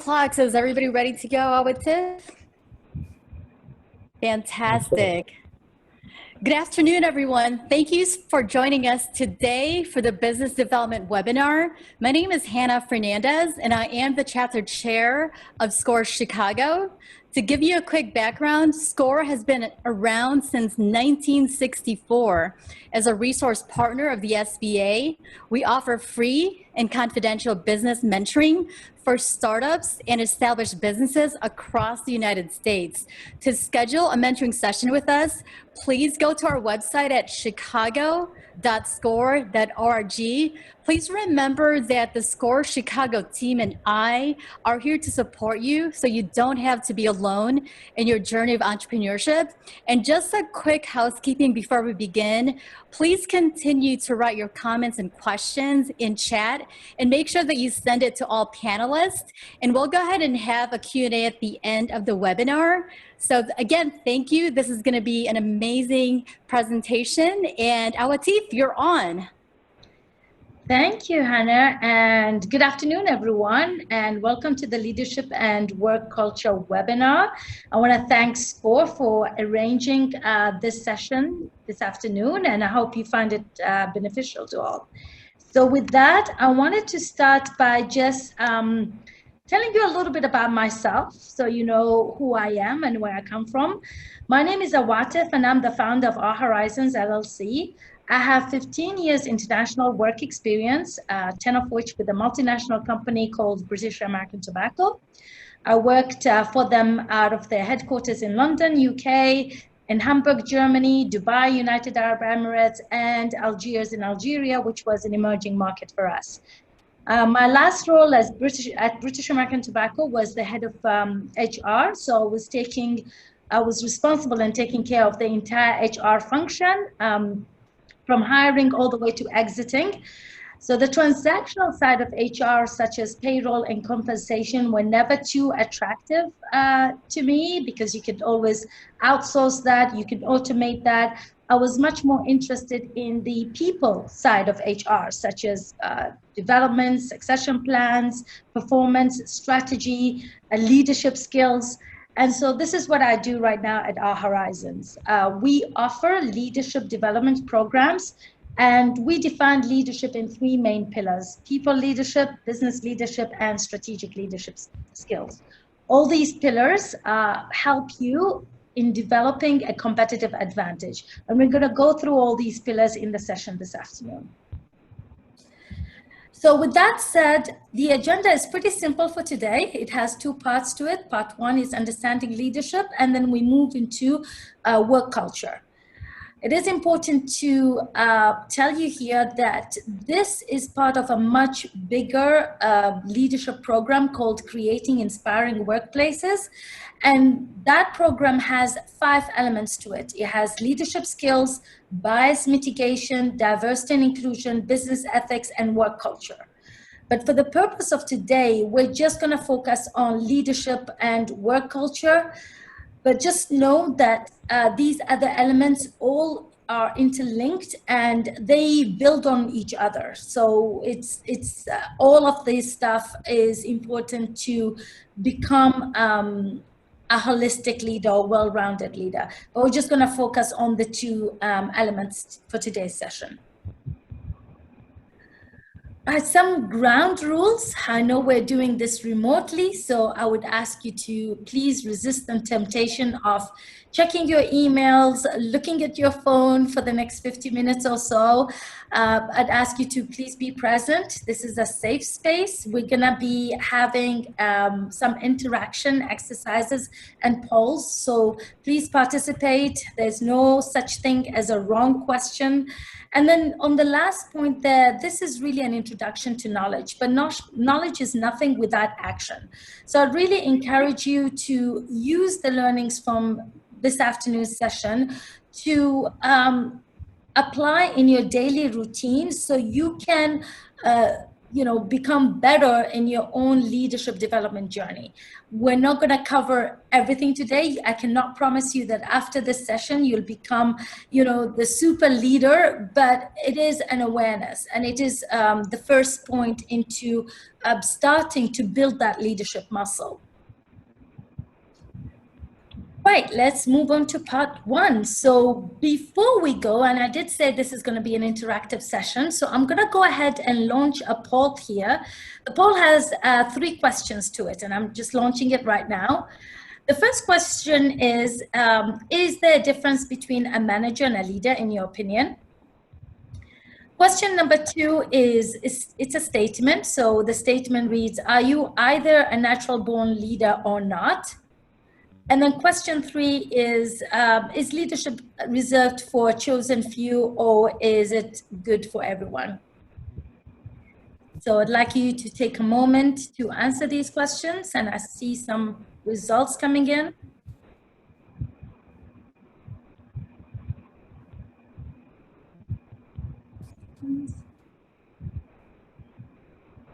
O'clock. So is everybody ready to go out with Tiff? Fantastic. Good afternoon, everyone. Thank you for joining us today for the Business Development webinar. My name is Hannah Fernandez, and I am the chapter chair of SCORE Chicago. To give you a quick background, SCORE has been around since 1964 as a resource partner of the SBA. We offer free and confidential business mentoring for startups and established businesses across the United States. To schedule a mentoring session with us, please go to our website at chicago.score.org. Please remember that the SCORE Chicago team and I are here to support you so you don't have to be alone in your journey of entrepreneurship. And just a quick housekeeping before we begin, please continue to write your comments and questions in chat and make sure that you send it to all panelists. And we'll go ahead and have a Q&A at the end of the webinar. So again, thank you. This is going to be an amazing presentation. And Awatif, you're on. Thank you, Hannah, and good afternoon, everyone, and welcome to the Leadership and Work Culture webinar. I want to thank SCORE for arranging this session this afternoon, and I hope you find it beneficial to all. So with that, I wanted to start by just telling you a little bit about myself so you know who I am and where I come from. My name is Awatif, and I'm the founder of Our Horizons LLC. I have 15 years international work experience, 10 of which with a multinational company called British American Tobacco. I worked for them out of their headquarters in London, UK, in Hamburg, Germany, Dubai, United Arab Emirates, and Algiers in Algeria, which was an emerging market for us. My last role at British American Tobacco was the head of HR. So I was responsible in taking care of the entire HR function, from hiring all the way to exiting. So the transactional side of HR, such as payroll and compensation, were never too attractive to me because you could always outsource that, you could automate that. I was much more interested in the people side of HR, such as development, succession plans, performance, strategy, leadership skills. And so this is what I do right now at Our Horizons. We offer leadership development programs, and we define leadership in three main pillars: people leadership, business leadership, and strategic leadership skills. All these pillars help you in developing a competitive advantage. And we're going to go through all these pillars in the session this afternoon. So with that said, the agenda is pretty simple for today. It has two parts to it. Part one is understanding leadership, and then we move into work culture. It is important to tell you here that this is part of a much bigger leadership program called Creating Inspiring Workplaces. And that program has 5 elements to it. It has leadership skills, bias mitigation, diversity and inclusion, business ethics, and work culture. But for the purpose of today, we're just going to focus on leadership and work culture. But just know that these other elements all are interlinked and they build on each other. So it's all of this stuff is important to become a holistic leader or well-rounded leader. But we're just going to focus on the 2 elements for today's session. Some ground rules. I know we're doing this remotely, so I would ask you to please resist the temptation of checking your emails, looking at your phone for the next 50 minutes or so. I'd ask you to please be present. This is a safe space. We're gonna be having some interaction exercises and polls, so please participate. There's no such thing as a wrong question. And then on the last point there, this is really an introduction to knowledge, but knowledge is nothing without action. So I'd really encourage you to use the learnings from this afternoon's session to apply in your daily routine so you can become better in your own leadership development journey. We're not going to cover everything today. I cannot promise you that after this session you'll become the super leader, but it is an awareness, and it is the first point into starting to build that leadership muscle. Right, let's move on to part one. So before we go, and I did say this is going to be an interactive session, so I'm going to go ahead and launch a poll here. The poll has 3 questions to it, and I'm just launching it right now. The first question is there a difference between a manager and a leader in your opinion? Question number 2 is it's a statement. So the statement reads, are you either a natural born leader or not? And then question 3 is leadership reserved for a chosen few, or is it good for everyone? So I'd like you to take a moment to answer these questions, and I see some results coming in.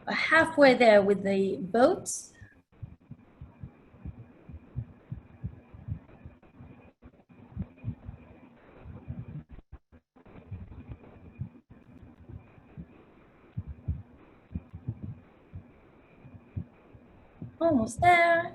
We're halfway there with the votes. Almost there.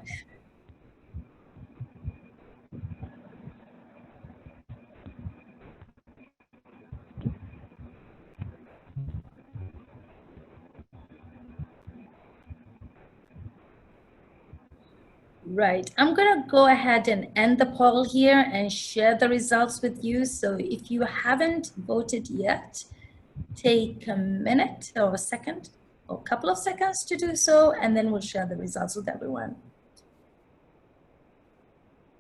Right, I'm gonna go ahead and end the poll here and share the results with you. So if you haven't voted yet, take a minute or a second or a couple of seconds to do so, and then we'll share the results with everyone.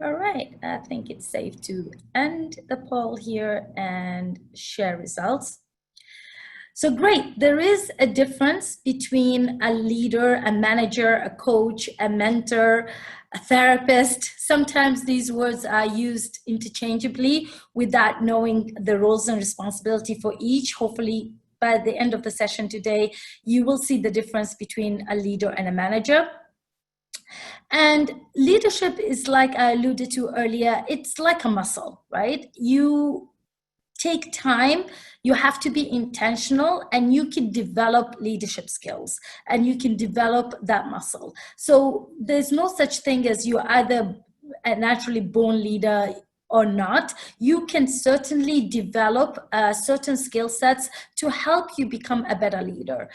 All right, I think it's safe to end the poll here and share results. So great, there is a difference between a leader, a manager, a coach, a mentor, a therapist. Sometimes these words are used interchangeably without knowing the roles and responsibility for each. Hopefully by the end of the session today, you will see the difference between a leader and a manager. And leadership is, like I alluded to earlier, it's like a muscle, right? You take time, you have to be intentional, and you can develop leadership skills and you can develop that muscle. So there's no such thing as you're either a naturally born leader or not. You can certainly develop certain skill sets to help you become a better leader,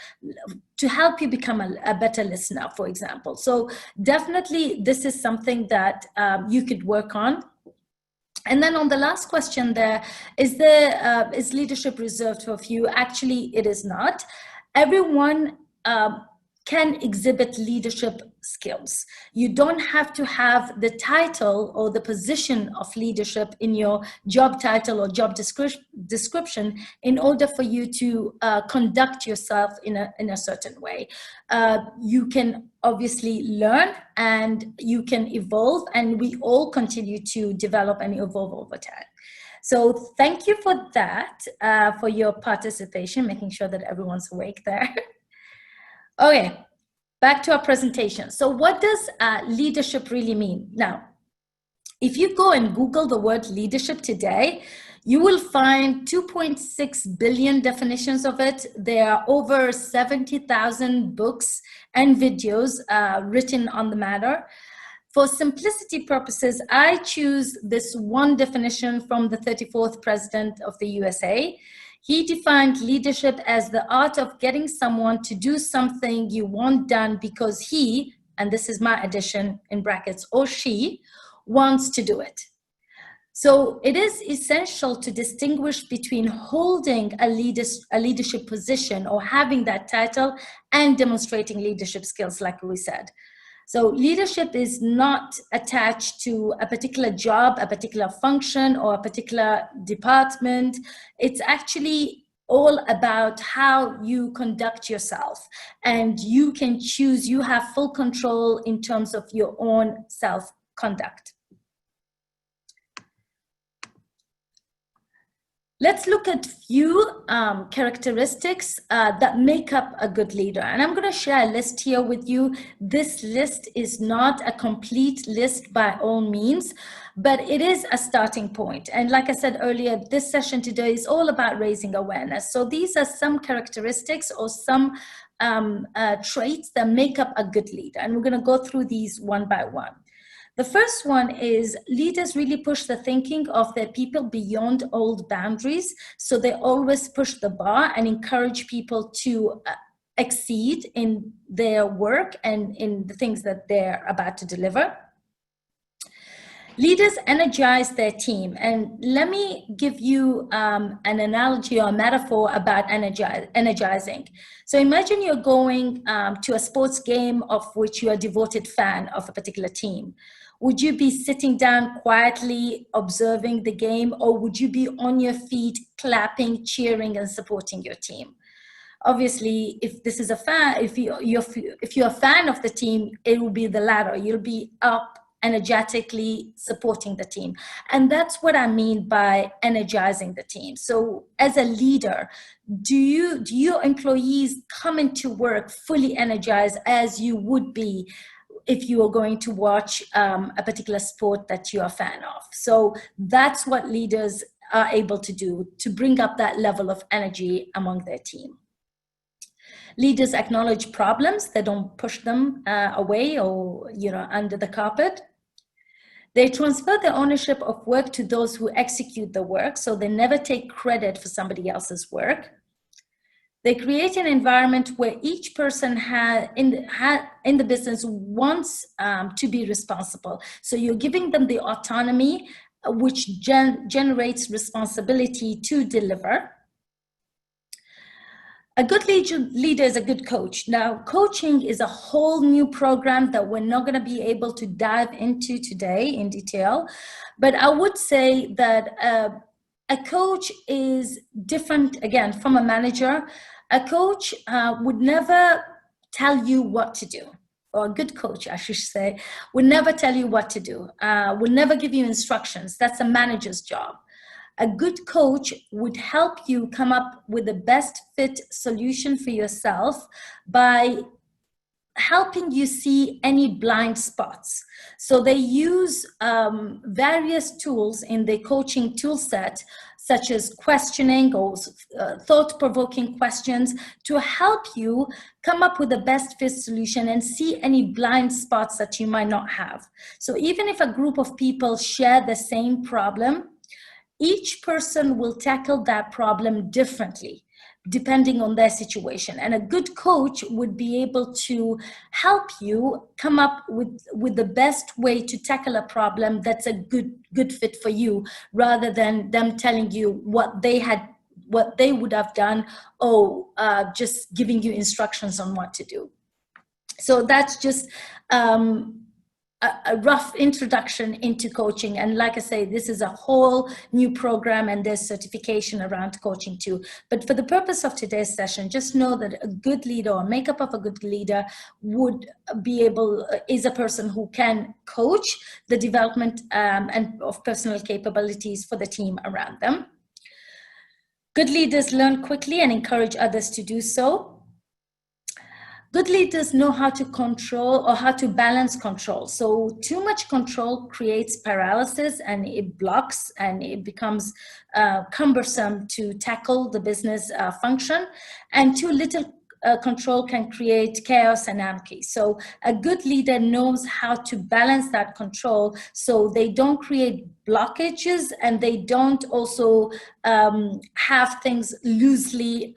to help you become a better listener, for example. So definitely this is something that you could work on. And then on the last question there, is leadership reserved for a few? Actually, it is not. Everyone can exhibit leadership skills. You don't have to have the title or the position of leadership in your job title or job description in order for you to conduct yourself in a certain way. You can obviously learn and you can evolve, and we all continue to develop and evolve over time. So thank you for that, for your participation, making sure that everyone's awake there. Okay, back to our presentation. So what does leadership really mean? Now, if you go and Google the word leadership today, you will find 2.6 billion definitions of it. There are over 70,000 books and videos written on the matter. For simplicity purposes, I choose this one definition from the 34th President of the USA. He defined leadership as the art of getting someone to do something you want done because he, and this is my addition in brackets, or she, wants to do it. So it is essential to distinguish between holding a leadership position or having that title and demonstrating leadership skills, like we said. So leadership is not attached to a particular job, a particular function, or a particular department. It's actually all about how you conduct yourself, and you can choose, you have full control in terms of your own self-conduct. Let's look at few characteristics that make up a good leader. And I'm going to share a list here with you. This list is not a complete list by all means, but it is a starting point. And like I said earlier, this session today is all about raising awareness. So these are some characteristics or some traits that make up a good leader. And we're going to go through these one by one. The first one is leaders really push the thinking of their people beyond old boundaries. So they always push the bar and encourage people to exceed in their work and in the things that they're about to deliver. Leaders energize their team. And let me give you an analogy or a metaphor about energizing. So imagine you're going to a sports game of which you're a devoted fan of a particular team. Would you be sitting down quietly observing the game, or would you be on your feet clapping, cheering, and supporting your team? Obviously, if this is a fan, if you're a fan of the team, it will be the latter. You'll be up energetically supporting the team. And that's what I mean by energizing the team. So as a leader, do your employees come into work fully energized as you would be if you are going to watch a particular sport that you're a fan of? So that's what leaders are able to do, to bring up that level of energy among their team. Leaders acknowledge problems. They don't push them away or under the carpet. They transfer the ownership of work to those who execute the work, so they never take credit for somebody else's work. They create an environment where each person in the business wants to be responsible. So you're giving them the autonomy, which generates responsibility to deliver. A good leader is a good coach. Now, coaching is a whole new program that we're not going to be able to dive into today in detail. But I would say that a coach is different, again, from a manager. A coach would never tell you what to do, or a good coach, I should say, would never tell you what to do, would never give you instructions. That's a manager's job. A good coach would help you come up with the best fit solution for yourself by helping you see any blind spots. So they use various tools in the coaching tool set, such as questioning or thought-provoking questions, to help you come up with the best fit solution and see any blind spots that you might not have. So even if a group of people share the same problem, each person will tackle that problem differently, depending on their situation. And a good coach would be able to help you come up with the best way to tackle a problem that's a good fit for you, rather than them telling you what they would have done, or just giving you instructions on what to do. So that's just a rough introduction into coaching. And like I say, this is a whole new program and there's certification around coaching too. But for the purpose of today's session, just know that a good leader or makeup of a good leader is a person who can coach the development and of personal capabilities for the team around them. Good leaders learn quickly and encourage others to do so. Good leaders know how to control or how to balance control. So too much control creates paralysis and it blocks and it becomes cumbersome to tackle the business function. And too little control can create chaos and anarchy. So a good leader knows how to balance that control so they don't create blockages and they don't also have things loosely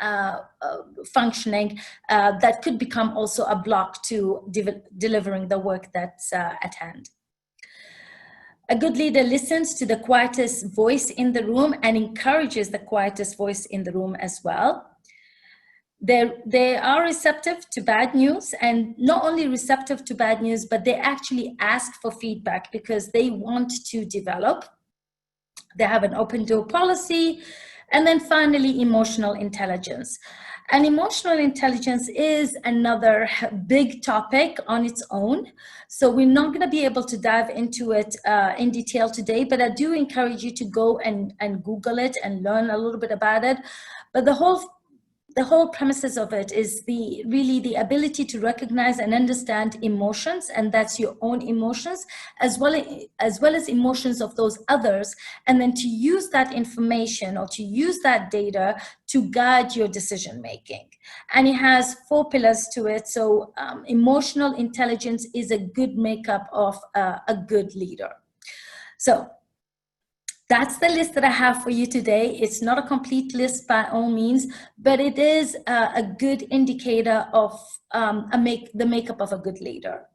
functioning that could become also a block to delivering the work that's at hand. A good leader listens to the quietest voice in the room and encourages the quietest voice in the room as well. They are receptive to bad news, and not only receptive to bad news, but they actually ask for feedback because they want to develop. They have an open door policy. And then finally, emotional intelligence. And emotional intelligence is another big topic on its own. So we're not going to be able to dive into it in detail today, but I do encourage you to go and Google it and learn a little bit about it. But the whole premises of it is really the ability to recognize and understand emotions, and that's your own emotions as well as emotions of those others, and then to use that information or to use that data to guide your decision making. And it has 4 pillars to it. So emotional intelligence is a good makeup of a good leader. So that's the list that I have for you today. It's not a complete list by all means, but it is a good indicator of the makeup of a good leader.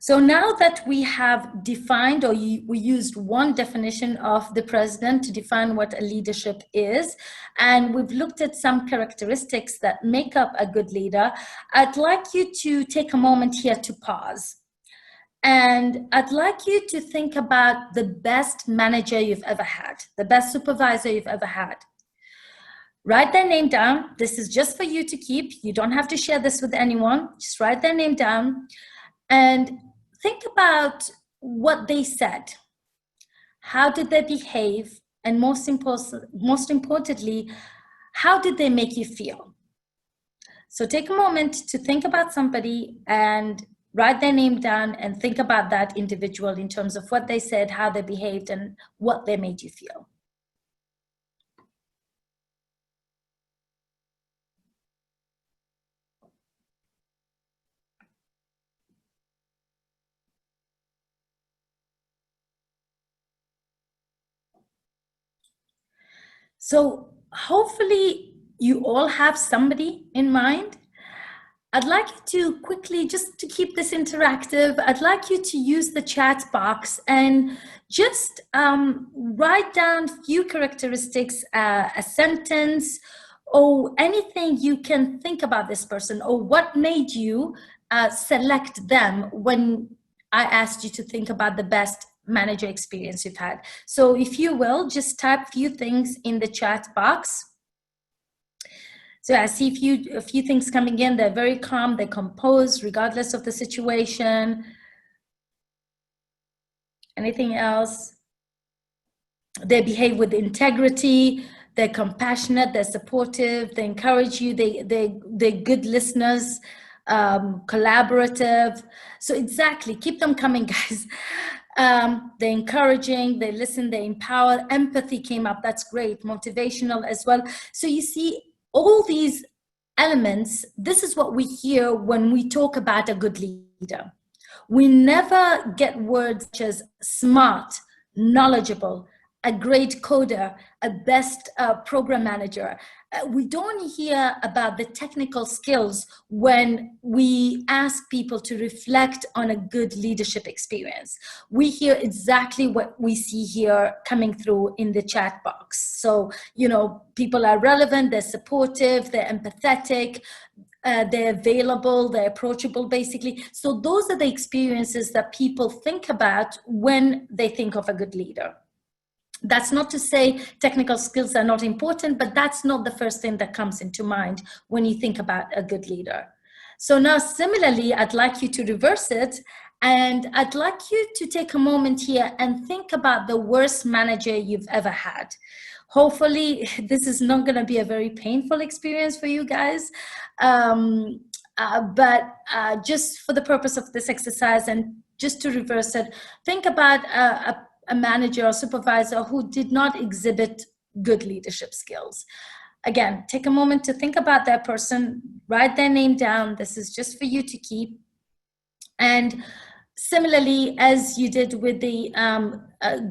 So now that we have defined, or we used one definition of the president to define what a leadership is, and we've looked at some characteristics that make up a good leader, I'd like you to take a moment here to pause. And I'd like you to think about the best manager you've ever had, the best supervisor you've ever had. Write their name down. This is just for you to keep. You don't have to share this with anyone. Just write their name down and think about what they said. How did they behave? And most importantly, how did they make you feel? So take a moment to think about somebody and write their name down and think about that individual in terms of what they said, how they behaved, and what they made you feel. So hopefully you all have somebody in mind. I'd like you to quickly, just to keep this interactive, I'd like you to use the chat box and just write down a few characteristics, a sentence, or anything you can think about this person, or what made you select them when I asked you to think about the best manager experience you've had. So if you will, just type a few things in the chat box. So I see a few things coming in. They're very calm, they're composed, regardless of the situation. Anything else? They behave with integrity, they're compassionate, they're supportive, they encourage you, they're good listeners, collaborative. So exactly, keep them coming, guys. They're encouraging, they listen, they empower. Empathy came up, that's great. Motivational as well. So you see, all these elements, this is what we hear when we talk about a good leader. We never get words such as smart, knowledgeable, a great coder, a best program manager. We don't hear about the technical skills when we ask people to reflect on a good leadership experience. We hear exactly what we see here coming through in the chat box. So, people are relevant, they're supportive, they're empathetic, they're available, they're approachable, basically. So those are the experiences that people think about when they think of a good leader. That's not to say technical skills are not important, but that's not the first thing that comes into mind when you think about a good leader. So now, similarly, I'd like you to reverse it, and I'd like you to take a moment here and think about the worst manager you've ever had. Hopefully, this is not going to be a very painful experience for you guys, but just for the purpose of this exercise and just to reverse it, think about a manager or supervisor who did not exhibit good leadership skills. Again, take a moment to think about that person, write their name down. This is just for you to keep. And similarly, as you did with the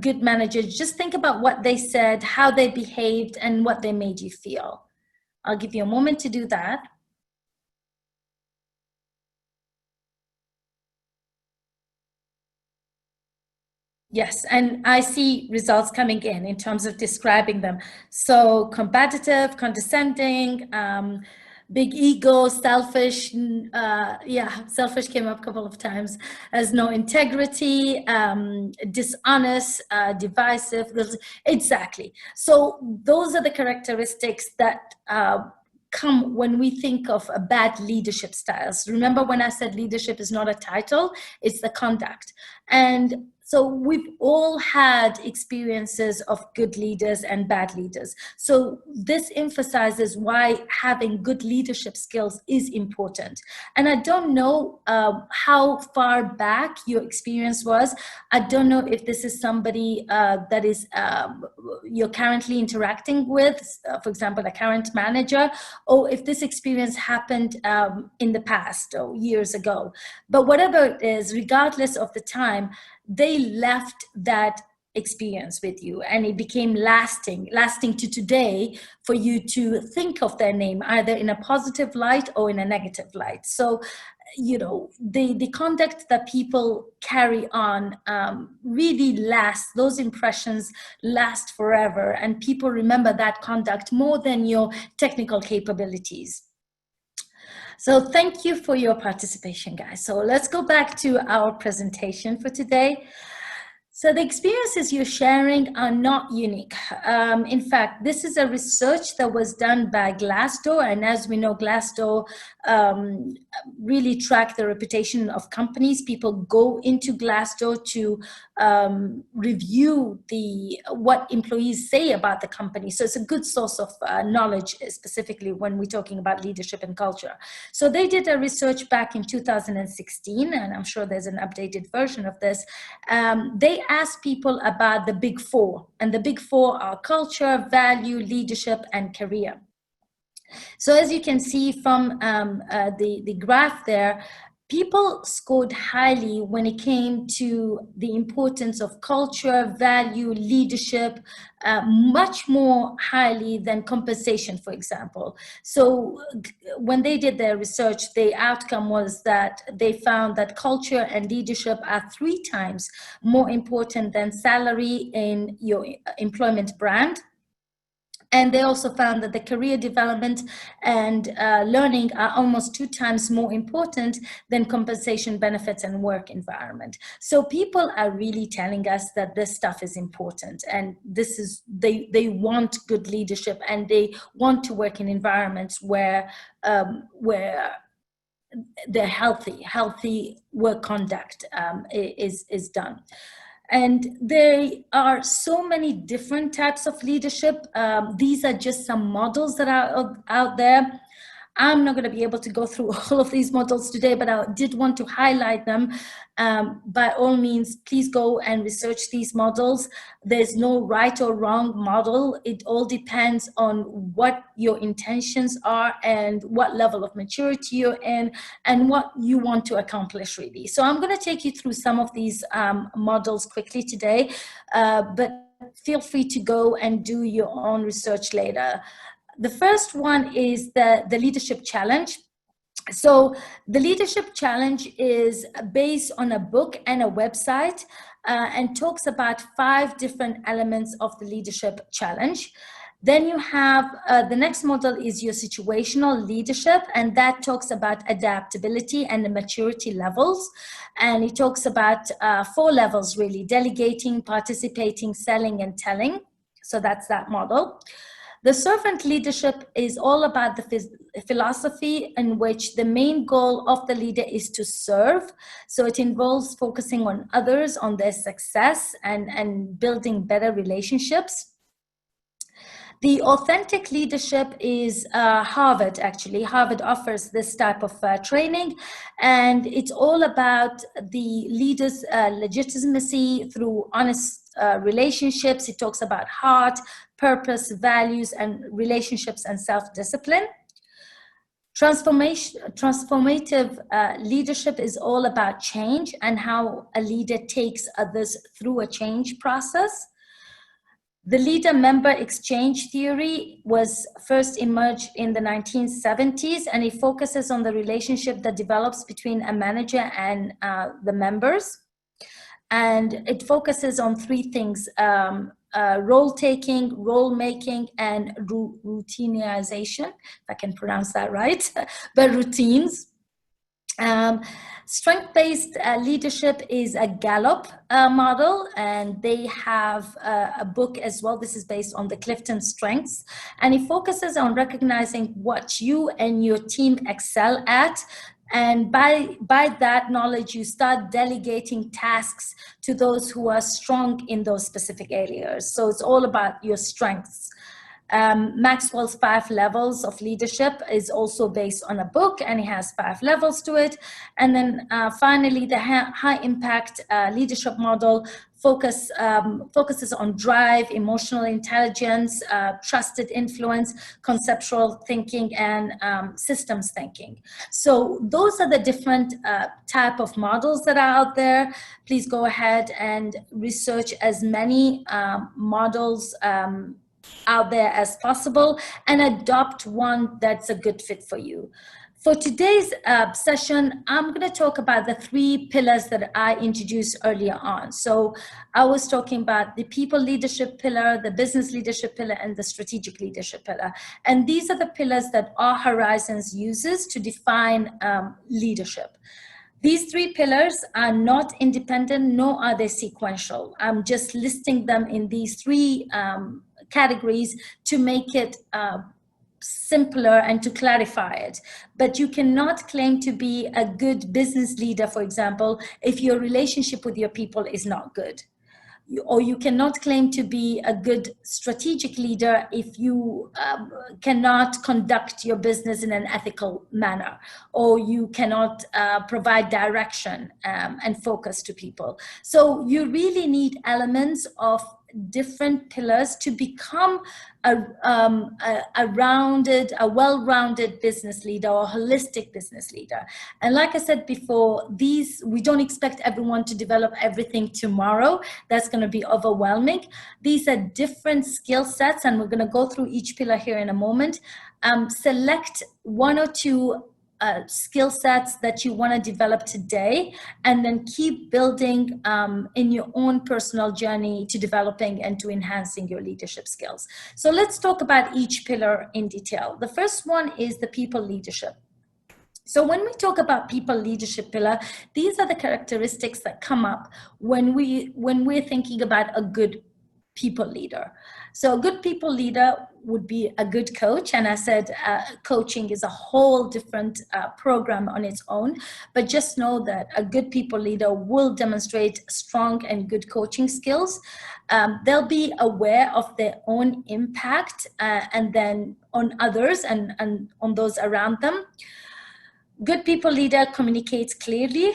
good manager, just think about what they said, how they behaved, and what they made you feel. I'll give you a moment to do that. Yes, and I see results coming in terms of describing them. So competitive, condescending, big ego, selfish. Selfish came up a couple of times. As no integrity, dishonest, divisive. Exactly. So those are the characteristics that come when we think of bad leadership styles. Remember when I said leadership is not a title, it's the conduct. And so we've all had experiences of good leaders and bad leaders. So this emphasizes why having good leadership skills is important. And I don't know how far back your experience was. I don't know if this is somebody that is you're currently interacting with, for example, a current manager, or if this experience happened in the past or years ago. But whatever it is, regardless of the time, they left that experience with you, and it became lasting to today for you to think of their name either in a positive light or in a negative light. So, you know, the conduct that people carry on really lasts. Those impressions last forever, and people remember that conduct more than your technical capabilities. So thank you for your participation, guys. So let's go back to our presentation for today. So the experiences you're sharing are not unique. In fact, this is a research that was done by Glassdoor, and as we know, Glassdoor really track the reputation of companies. People go into Glassdoor to review what employees say about the company. So it's a good source of knowledge, specifically when we're talking about leadership and culture. So they did a research back in 2016, and I'm sure there's an updated version of this. They asked people about the big four, and the big four are culture, value, leadership, and career. So as you can see from the graph there, people scored highly when it came to the importance of culture, value, leadership, much more highly than compensation, for example. So when they did their research, the outcome was that they found that culture and leadership are 3 times more important than salary in your employment brand. And they also found that the career development and learning are almost 2 times more important than compensation, benefits, and work environment. So people are really telling us that this stuff is important, and this is they want good leadership, and they want to work in environments where the healthy work conduct is done. And there are so many different types of leadership. These are just some models that are out there. I'm not going to be able to go through all of these models today, but I did want to highlight them. By all means, please go and research these models. There's no right or wrong model. It all depends on what your intentions are and what level of maturity you're in and what you want to accomplish, really. So I'm going to take you through some of these models quickly today, but feel free to go and do your own research later. The first one is the leadership challenge. So the leadership challenge is based on a book and a website and talks about 5 different elements of the leadership challenge. Then you have the next model is your situational leadership, and that talks about adaptability and the maturity levels. And it talks about 4 levels, really: delegating, participating, selling, and telling. So that's that model. The servant leadership is all about the philosophy in which the main goal of the leader is to serve. So it involves focusing on others, on their success, and building better relationships. The authentic leadership is Harvard, actually. Harvard offers this type of training, and it's all about the leader's legitimacy through honest relationships. It talks about heart, purpose, values, and relationships and self-discipline. Transformative leadership is all about change and how a leader takes others through a change process. The leader-member exchange theory was first emerged in the 1970s, and it focuses on the relationship that develops between a manager and the members. And it focuses on 3 things: role-taking, role-making, and routinization, if I can pronounce that right, but routines. Um, Strength-based leadership is a Gallup model, and they have a book as well. This is based on the Clifton Strengths, and it focuses on recognizing what you and your team excel at. And by that knowledge, you start delegating tasks to those who are strong in those specific areas. So it's all about your strengths. Maxwell's 5 levels of leadership is also based on a book, and it has 5 levels to it. And then finally, the high impact leadership model focuses on drive, emotional intelligence, trusted influence, conceptual thinking, and systems thinking. So those are the different type of models that are out there. Please go ahead and research as many models out there as possible and adopt one that's a good fit for you. For today's session, I'm going to talk about the 3 pillars that I introduced earlier on. So I was talking about the people leadership pillar, the business leadership pillar, and the strategic leadership pillar. And these are the pillars that Our Horizons uses to define leadership. These 3 pillars are not independent, nor are they sequential. I'm just listing them in these 3 categories to make it simpler and to clarify it. But you cannot claim to be a good business leader, for example, if your relationship with your people is not good. Or you cannot claim to be a good strategic leader if you cannot conduct your business in an ethical manner, or you cannot provide direction and focus to people. So you really need elements of different pillars to become a well-rounded business leader or holistic business leader. And like I said before, we don't expect everyone to develop everything tomorrow. That's going to be overwhelming. These are different skill sets, and we're going to go through each pillar here in a moment. Select 1 or 2 skill sets that you want to develop today, and then keep building in your own personal journey to developing and to enhancing your leadership skills. So let's talk about each pillar in detail. The first one is the people leadership. So when we talk about people leadership pillar, these are the characteristics that come up when we're thinking about a good people leader. So a good people leader would be a good coach. And I said coaching is a whole different program on its own. But just know that a good people leader will demonstrate strong and good coaching skills. They'll be aware of their own impact and then on others and on those around them. Good people leader communicates clearly.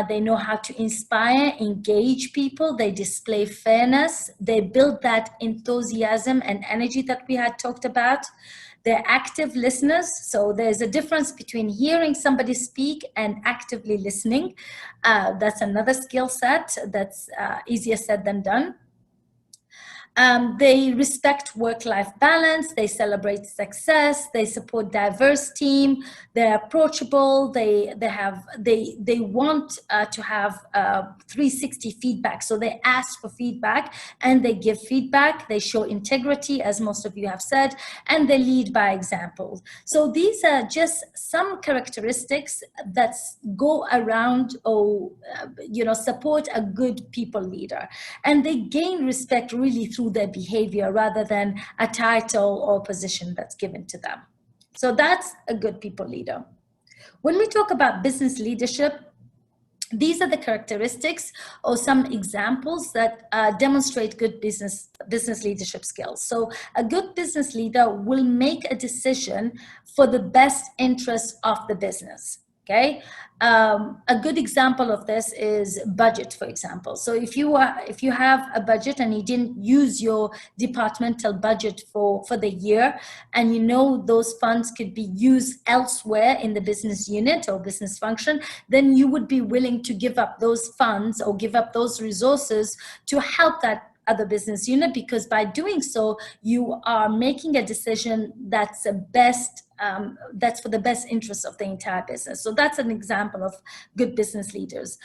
They know how to inspire, engage people. They display fairness. They build that enthusiasm and energy that we had talked about. They're active listeners. So there's a difference between hearing somebody speak and actively listening. That's another skill set that's easier said than done. They respect work-life balance, they celebrate success, they support diverse team, they're approachable, they want to have 360 feedback. So they ask for feedback and they give feedback, they show integrity, as most of you have said, and they lead by example. So these are just some characteristics that go around or support a good people leader. And they gain respect really through their behavior rather than a title or position that's given to them. So that's a good people leader. When we talk about business leadership, these are the characteristics or some examples that demonstrate good business leadership skills. So a good business leader will make a decision for the best interest of the business. Okay, a good example of this is budget, for example. So if you have a budget and you didn't use your departmental budget for the year, and those funds could be used elsewhere in the business unit or business function, then you would be willing to give up those funds or give up those resources to help that other business unit, because by doing so, you are making a decision that's that's for the best interest of the entire business. So that's an example of good business leaders.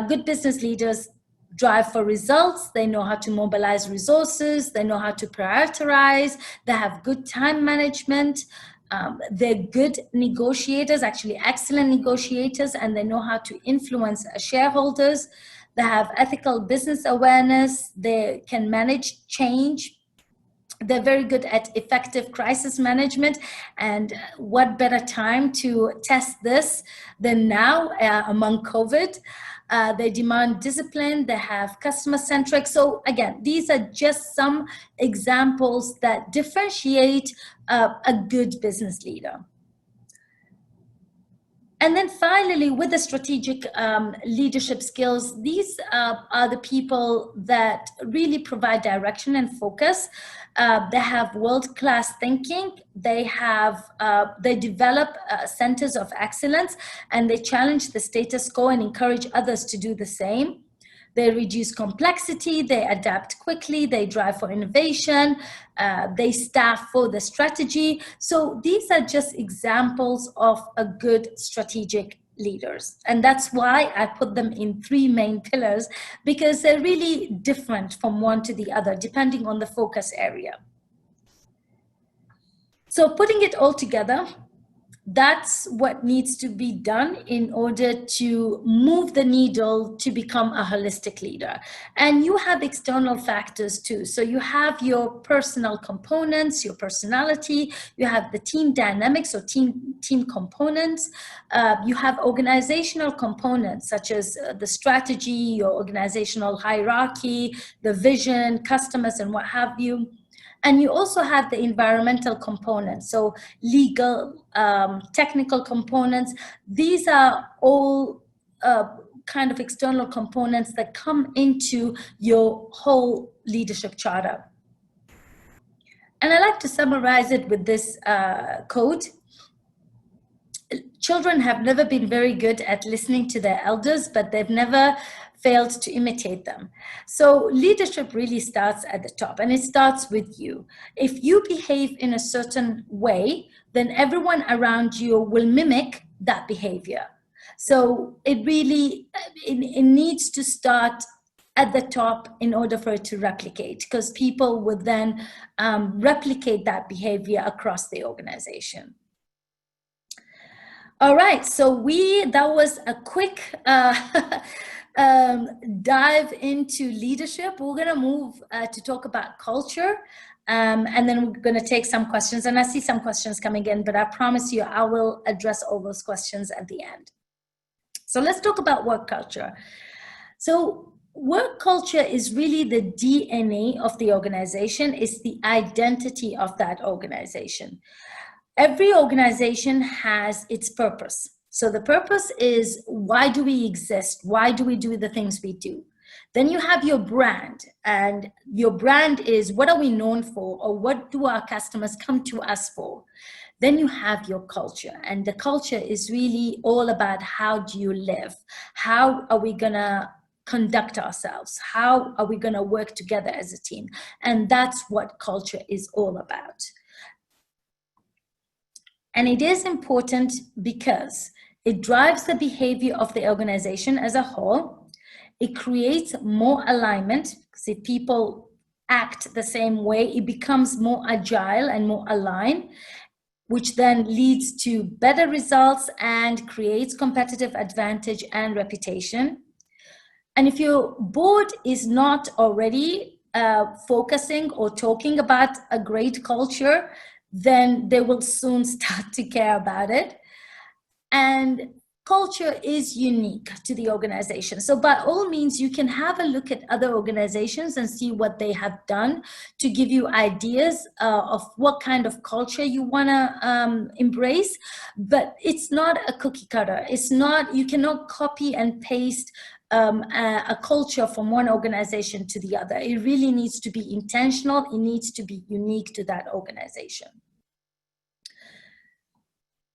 Good business leaders drive for results. They know how to mobilize resources. They know how to prioritize. They have good time management. They're good negotiators, actually excellent negotiators, and they know how to influence shareholders. They have ethical business awareness. They can manage change. They're very good at effective crisis management. And what better time to test this than now among COVID? They demand discipline. They have customer-centric. So again, these are just some examples that differentiate a good business leader. And then finally, with the strategic leadership skills, these are the people that really provide direction and focus. They have world-class thinking. They develop centers of excellence, and they challenge the status quo and encourage others to do the same. They reduce complexity, they adapt quickly, they drive for innovation, they staff for the strategy. So these are just examples of a good strategic leaders. And that's why I put them in 3 main pillars, because they're really different from one to the other, depending on the focus area. So putting it all together, that's what needs to be done in order to move the needle to become a holistic leader. And you have external factors too. So you have your personal components, your personality, you have the team dynamics or team components, you have organizational components such as the strategy, your organizational hierarchy, the vision, customers, and what have you. And you also have the environmental components, so legal, technical components. These are all kind of external components that come into your whole leadership charter. And I like to summarize it with this quote. Children have never been very good at listening to their elders, but they've never failed to imitate them. So leadership really starts at the top, and it starts with you. If you behave in a certain way, then everyone around you will mimic that behavior. So it really, it needs to start at the top in order for it to replicate, because people would then replicate that behavior across the organization. All right, so that was a quick dive into leadership. We're going to move to talk about culture, and then we're going to take some questions. And I see some questions coming in, but I promise you I will address all those questions at the end. So let's talk about work culture. So work culture is really the DNA of the organization. It's the identity of that organization. Every organization has its purpose. So the purpose is, why do we exist? Why do we do the things we do? Then you have your brand, and your brand is, what are we known for, or what do our customers come to us for? Then you have your culture, and the culture is really all about, how do you live? How are we gonna conduct ourselves? How are we gonna work together as a team? And that's what culture is all about. And it is important because it drives the behavior of the organization as a whole. It creates more alignment, because if people act the same way, it becomes more agile and more aligned, which then leads to better results and creates competitive advantage and reputation. And if your board is not already focusing or talking about a great culture, then they will soon start to care about it. And culture is unique to the organization. So by all means, you can have a look at other organizations and see what they have done to give you ideas of what kind of culture you want to embrace. But it's not a cookie cutter. It's not, you cannot copy and paste a culture from one organization to the other. It really needs to be intentional. It needs to be unique to that organization.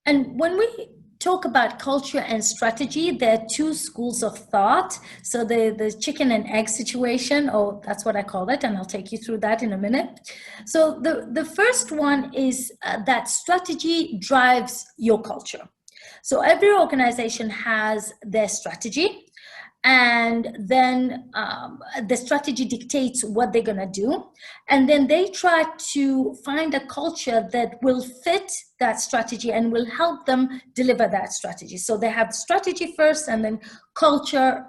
And when we talk about culture and strategy, there are 2 schools of thought. So the chicken and egg situation, or that's what I call it, and I'll take you through that in a minute. So the first one is that strategy drives your culture. So every organization has their strategy. and then the strategy dictates what they're going to do, and then they try to find a culture that will fit that strategy and will help them deliver that strategy. So they have strategy first, and then culture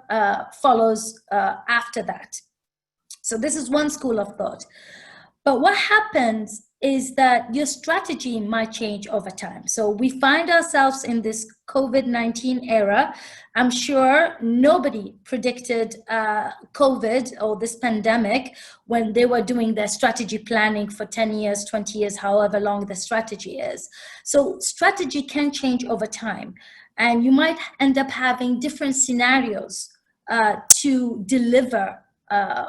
follows after that. So this is one school of thought. But what happens is that your strategy might change over time. So we find ourselves in this COVID-19 era. I'm sure nobody predicted COVID or this pandemic when they were doing their strategy planning for 10 years, 20 years, however long the strategy is. So strategy can change over time. And you might end up having different scenarios to deliver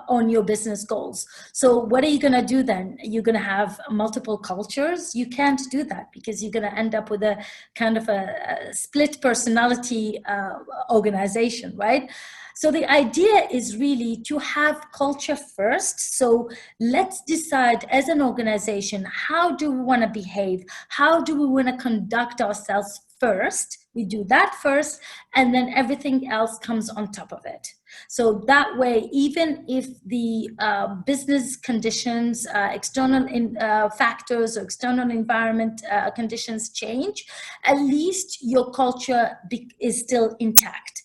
on your business goals. So what are you going to do then? You're going to have multiple cultures? You can't do that because you're going to end up with a kind of a split personality organization, right? So the idea is really to have culture first. So let's decide as an organization, how do we want to behave? How do we want to conduct ourselves first? We do that first, and then everything else comes on top of it. So that way, even if the business conditions, external factors or external environment conditions change, at least your culture is still intact.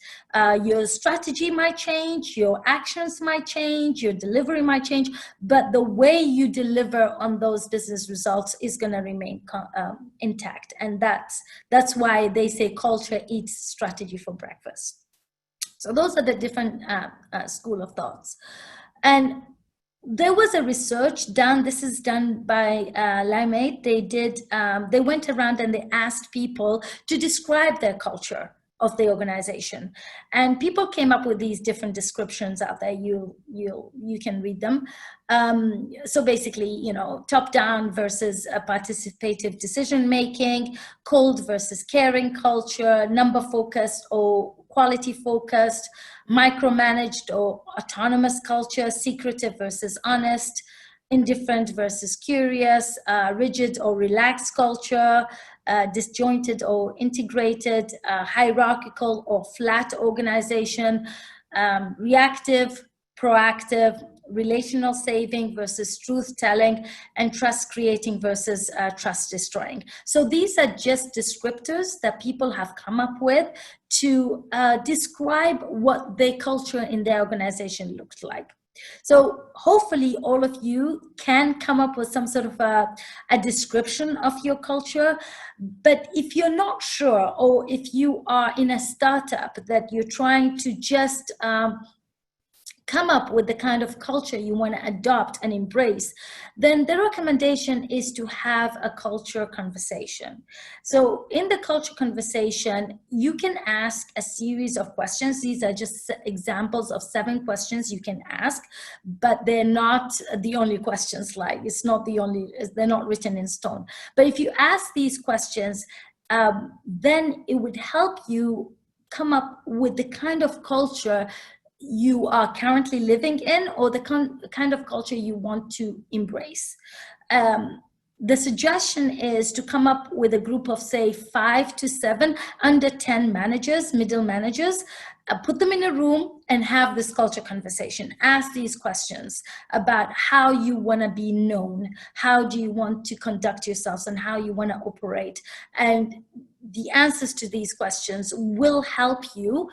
Your strategy might change, your actions might change, your delivery might change, but the way you deliver on those business results is going to remain intact. And that's why they say culture eats strategy for breakfast. So those are the different school of thoughts. And there was a research done, this is done by Limate. They went around and they asked people to describe their culture of the organization. And people came up with these different descriptions out there. You can read them. So basically, top down versus participative decision making, cold versus caring culture, number focused or quality focused, micromanaged or autonomous culture, secretive versus honest, indifferent versus curious, rigid or relaxed culture, disjointed or integrated, hierarchical or flat organization, reactive, proactive, relational saving versus truth telling, and trust creating versus trust destroying. So these are just descriptors that people have come up with to describe what their culture in their organization looks like. So hopefully all of you can come up with some sort of a description of your culture. But if you're not sure, or if you are in a startup that you're trying to just come up with the kind of culture you want to adopt and embrace, then the recommendation is to have a culture conversation. So in the culture conversation, you can ask a series of questions. These are just examples of 7 questions you can ask, but they're not the only questions. Like they're not written in stone. But if you ask these questions, then it would help you come up with the kind of culture you are currently living in, or the kind of culture you want to embrace. The suggestion is to come up with a group of, say, 5 to 7 under 10 managers, middle managers, put them in a room and have this culture conversation. Ask these questions about how you want to be known, how do you want to conduct yourselves, and how you want to operate. And the answers to these questions will help you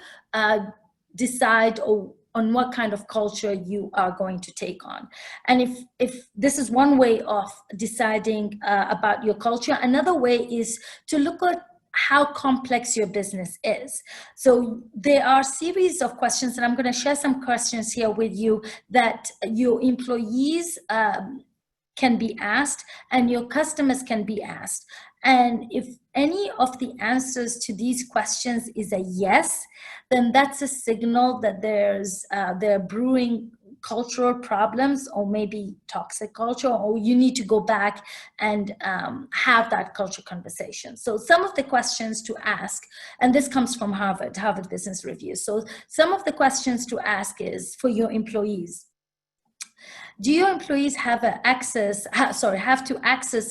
decide on what kind of culture you are going to take on. And if this is one way of deciding about your culture, another way is to look at how complex your business is. So there are a series of questions, and I'm going to share some questions here with you that your employees can be asked and your customers can be asked. And if any of the answers to these questions is a yes, then that's a signal that they're brewing cultural problems, or maybe toxic culture, or you need to go back and have that culture conversation. So some of the questions to ask, and this comes from Harvard Business Review. So some of the questions to ask is for your employees. Do your employees have to access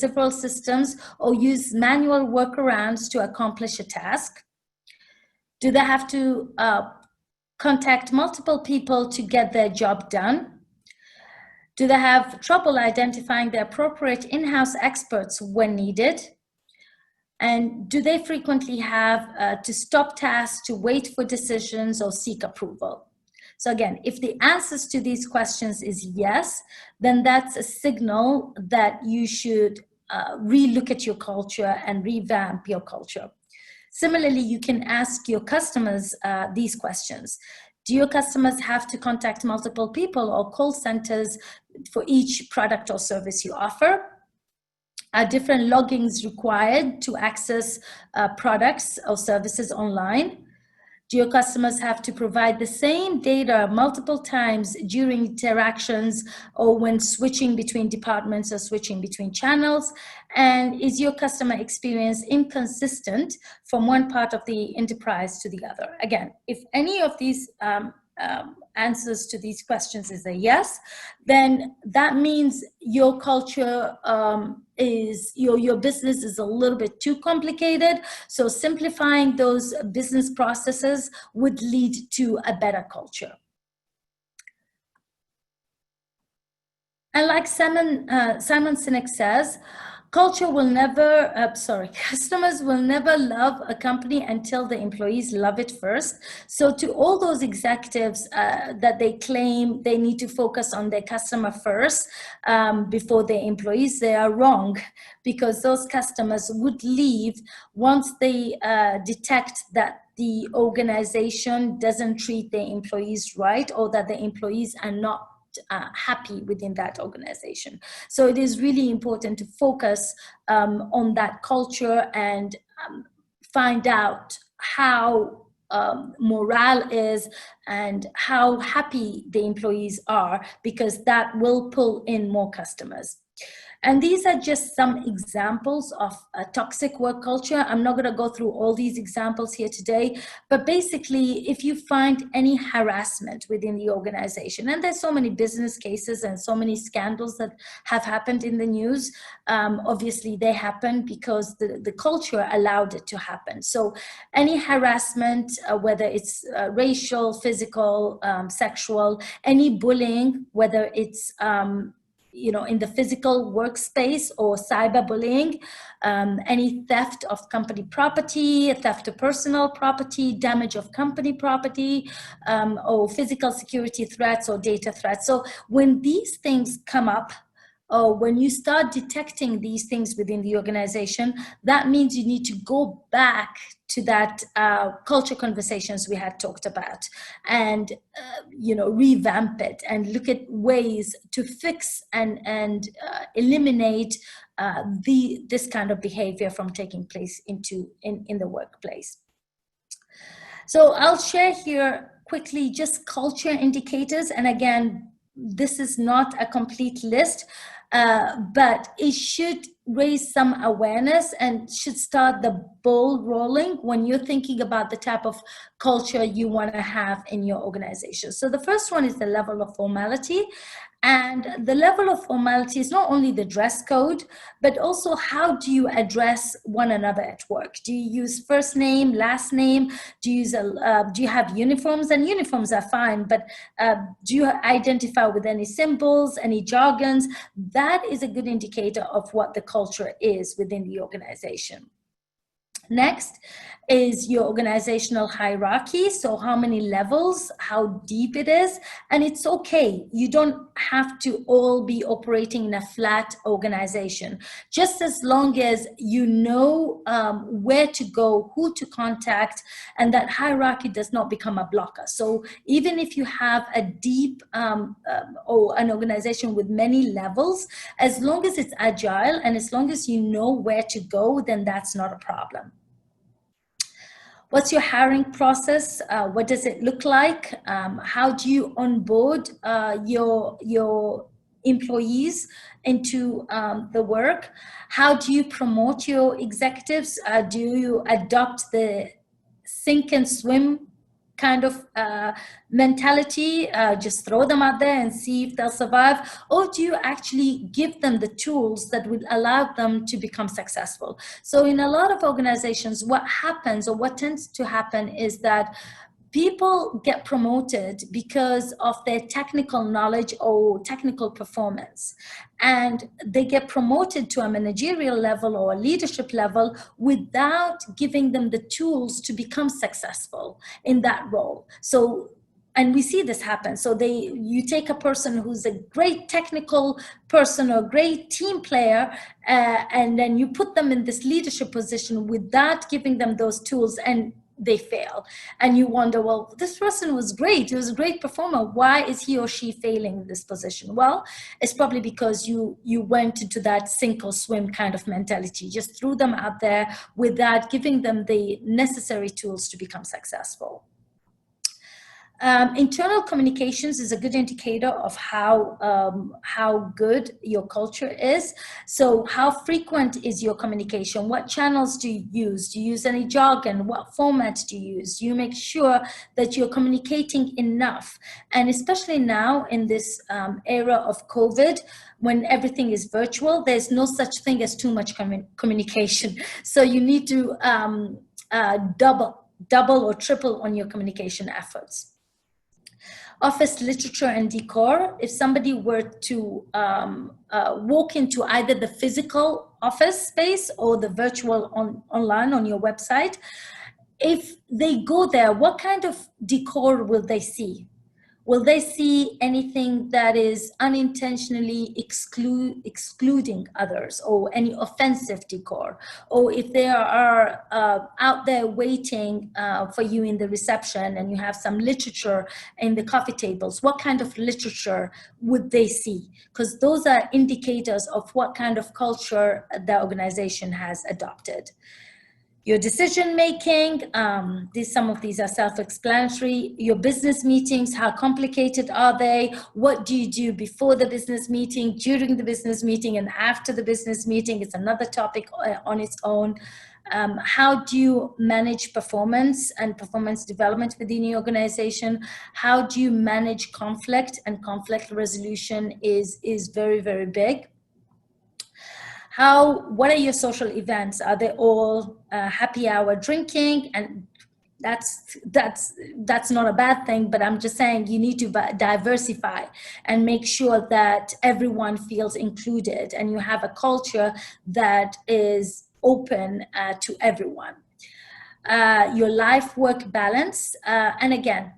several systems or use manual workarounds to accomplish a task? Do they have to contact multiple people to get their job done? Do they have trouble identifying the appropriate in-house experts when needed? And do they frequently have to stop tasks to wait for decisions or seek approval? So again, if the answers to these questions is yes, then that's a signal that you should relook at your culture and revamp your culture. Similarly, you can ask your customers these questions. Do your customers have to contact multiple people or call centers for each product or service you offer? Are different logins required to access products or services online? Do your customers have to provide the same data multiple times during interactions or when switching between departments or switching between channels? And is your customer experience inconsistent from one part of the enterprise to the other? Again, if any of these answers to these questions is a yes, then that means your culture is your business is a little bit too complicated. So simplifying those business processes would lead to a better culture. And like Simon Sinek says, customers will never love a company until the employees love it first. So to all those executives that they claim they need to focus on their customer first before their employees, they are wrong, because those customers would leave once they detect that the organization doesn't treat their employees right, or that the employees are not happy within that organization. So it is really important to focus on that culture and find out how morale is and how happy the employees are, because that will pull in more customers. And these are just some examples of a toxic work culture. I'm not going to go through all these examples here today, but basically, if you find any harassment within the organization, and there's so many business cases and so many scandals that have happened in the news, obviously they happen because the culture allowed it to happen. So any harassment, whether it's racial, physical, sexual, any bullying, whether it's in the physical workspace or cyberbullying, any theft of company property, theft of personal property, damage of company property, or physical security threats or data threats. So when these things come up, or when you start detecting these things within the organization, that means you need to go back to that culture conversations we had talked about, and revamp it and look at ways to fix and eliminate this kind of behavior from taking place in the workplace. So I'll share here quickly just culture indicators, and again, this is not a complete list, but it should raise some awareness and should start the ball rolling when you're thinking about the type of culture you want to have in your organization. So the first one is the level of formality. And the level of formality is not only the dress code, but also how do you address one another at work? Do you use first name, last name? Do you have uniforms? And uniforms are fine, but do you identify with any symbols, any jargons? That is a good indicator of what the culture is within the organization. Next is your organizational hierarchy. So how many levels, how deep it is, and it's okay. You don't have to all be operating in a flat organization. Just as long as you know where to go, who to contact, and that hierarchy does not become a blocker. So even if you have a deep or an organization with many levels, as long as it's agile and as long as you know where to go, then that's not a problem. What's your hiring process? What does it look like? How do you onboard your employees into the work? How do you promote your executives? Do you adopt the sink and swim kind of mentality, just throw them out there and see if they'll survive? Or do you actually give them the tools that will allow them to become successful? So in a lot of organizations, what happens or what tends to happen is that people get promoted because of their technical knowledge or technical performance. And they get promoted to a managerial level or a leadership level without giving them the tools to become successful in that role. So, and we see this happen. So you take a person who's a great technical person or great team player, and then you put them in this leadership position without giving them those tools, and they fail. And you wonder, well, this person was great. He was a great performer. Why is he or she failing in this position? Well, it's probably because you went into that sink or swim kind of mentality, just threw them out there without giving them the necessary tools to become successful. Internal communications is a good indicator of how good your culture is. So how frequent is your communication? What channels do you use? Do you use any jargon? What formats do you use? Do you make sure that you're communicating enough? And especially now in this era of COVID, when everything is virtual, there's no such thing as too much communication. So you need to double or triple on your communication efforts. Office literature and decor. If somebody were to walk into either the physical office space or the virtual online on your website, if they go there, what kind of decor will they see? Will they see anything that is unintentionally excluding others, or any offensive decor? Or if they are out there waiting for you in the reception and you have some literature in the coffee tables, what kind of literature would they see? Because those are indicators of what kind of culture the organization has adopted. Your decision making, some of these are self-explanatory. Your business meetings, how complicated are they? What do you do before the business meeting, during the business meeting, and after the business meeting? It's another topic on its own. How do you manage performance and performance development within your organization? How do you manage conflict? And conflict resolution is very, very big. What are your social events? Are they all happy hour drinking? And that's not a bad thing, but I'm just saying you need to diversify and make sure that everyone feels included and you have a culture that is open to everyone. Your life-work balance, and again,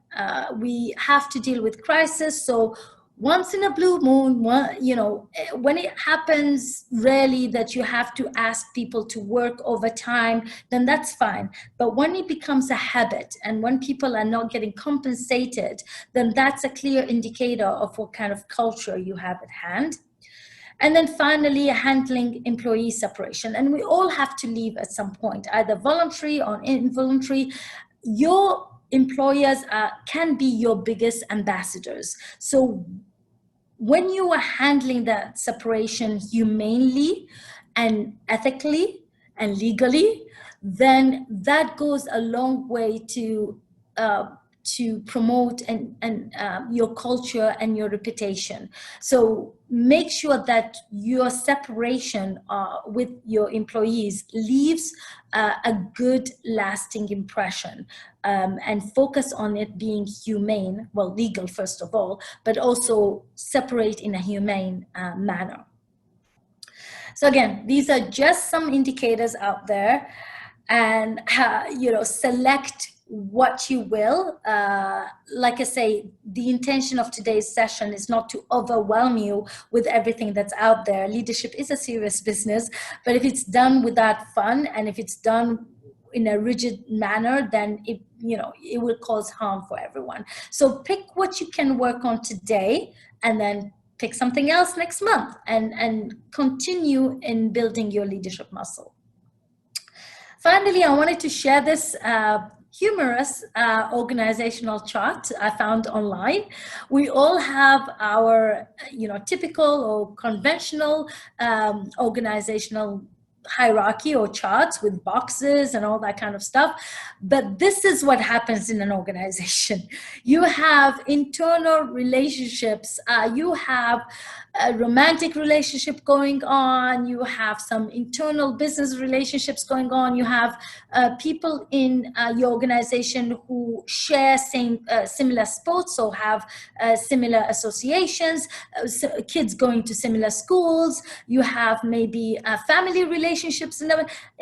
we have to deal with crisis, so once in a blue moon, when it happens rarely that you have to ask people to work overtime, then that's fine. But when it becomes a habit and when people are not getting compensated, then that's a clear indicator of what kind of culture you have at hand. And then finally, handling employee separation. And we all have to leave at some point, either voluntary or involuntary. Your employers can be your biggest ambassadors. So when you are handling that separation humanely and ethically and legally, then that goes a long way to promote and your culture and your reputation. So make sure that your separation with your employees leaves a good lasting impression, and focus on it being humane, well, legal first of all, but also separate in a humane manner. So again, these are just some indicators out there, and select what you will. Like I say, the intention of today's session is not to overwhelm you with everything that's out there. Leadership is a serious business, but if it's done without fun and if it's done in a rigid manner, then it will cause harm for everyone. So pick what you can work on today, and then pick something else next month, and continue in building your leadership muscle. Finally, I wanted to share this humorous organizational chart I found online. We all have our typical or conventional organizational hierarchy or charts with boxes and all that kind of stuff. But this is what happens in an organization. You have internal relationships. You have a romantic relationship going on. You have some internal business relationships going on. You have people in your organization who share similar sports or have similar associations, kids going to similar schools. You have maybe family relationships in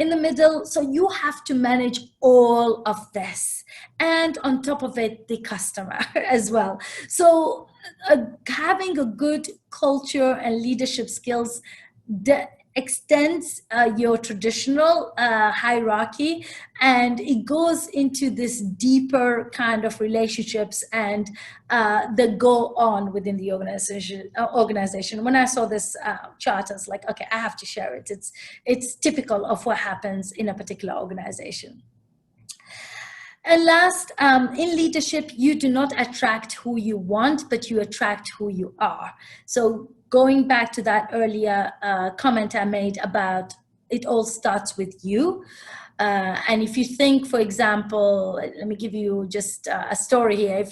the middle. So you have to manage all of this. And on top of it, the customer as well. So having a good culture and leadership skills extends your traditional hierarchy, and it goes into this deeper kind of relationships and that go on within the organization. When I saw this chart, I was like, okay, I have to share it. It's typical of what happens in a particular organization. And last, in leadership, you do not attract who you want, but you attract who you are. So going back to that earlier comment I made about it all starts with you. And if you think, for example, let me give you just a story here.